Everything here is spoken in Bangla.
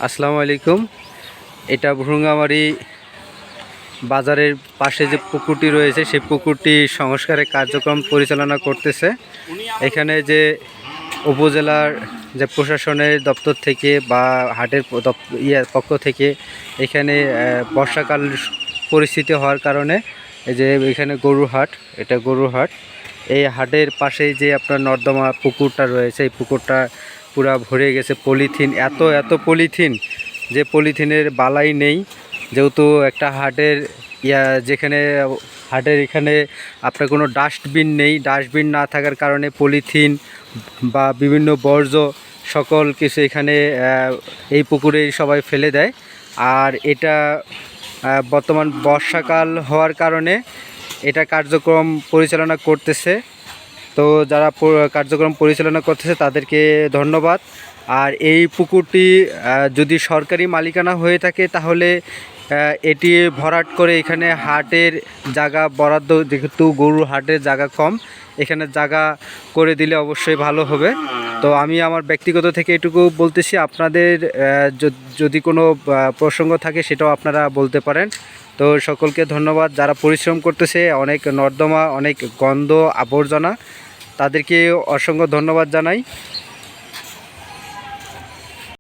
আসসালামু আলাইকুম। এটা ভুরুঙ্গামারি বাজারের পাশে যে পুকুরটি রয়েছে সেই পুকুরটি সংস্কারের কার্যক্রম পরিচালনা করতেছে। এখানে যে উপজেলার যে প্রশাসনের দপ্তর থেকে বা হাটের পক্ষ থেকে এখানে বর্ষাকাল পরিস্থিতি হওয়ার কারণে এই যে এখানে গরুর হাট, এটা গরুর হাট। এই হাটের পাশেই যে আপনার নর্দমা পুকুরটা রয়েছে, এই পুকুরটা পুরা ভরে গেছে পলিথিন, এত এত পলিথিন যে পলিথিনের বালাই নেই। যেহেতু একটা হাটের যেখানে হাটের এখানে আপনার কোনো ডাস্টবিন নেই, ডাস্টবিন না থাকার কারণে পলিথিন বা বিভিন্ন বর্জ্য সকল কিছু এখানে এই পুকুরে সবাই ফেলে দেয়। আর এটা বর্তমান বর্ষাকাল হওয়ার কারণে এটা কার্যক্রম পরিচালনা করতেছে। তো যারা কার্যক্রম পরিচালনা করতেছে তাদেরকে ধন্যবাদ। আর এই পুকুরটি যদি সরকারি মালিকানা হয়ে থাকে তাহলে এটি ভরাট করে এখানে হাটের জায়গা বরাদ্দ, যেহেতু গরুর হাটের জায়গা কম, এখানে জায়গা করে দিলে অবশ্যই ভালো হবে। তো আমি আমার ব্যক্তিগত থেকে এটুকু বলতেছি, আপনাদের যদি কোনো প্রসঙ্গ থাকে সেটাও আপনারা বলতে পারেন। তো সকলকে ধন্যবাদ যারা পরিশ্রম করতেছে। অনেক নর্দমা, অনেক গন্ধ আবর্জনা, তাদেরকে অসংখ্য ধন্যবাদ জানাই।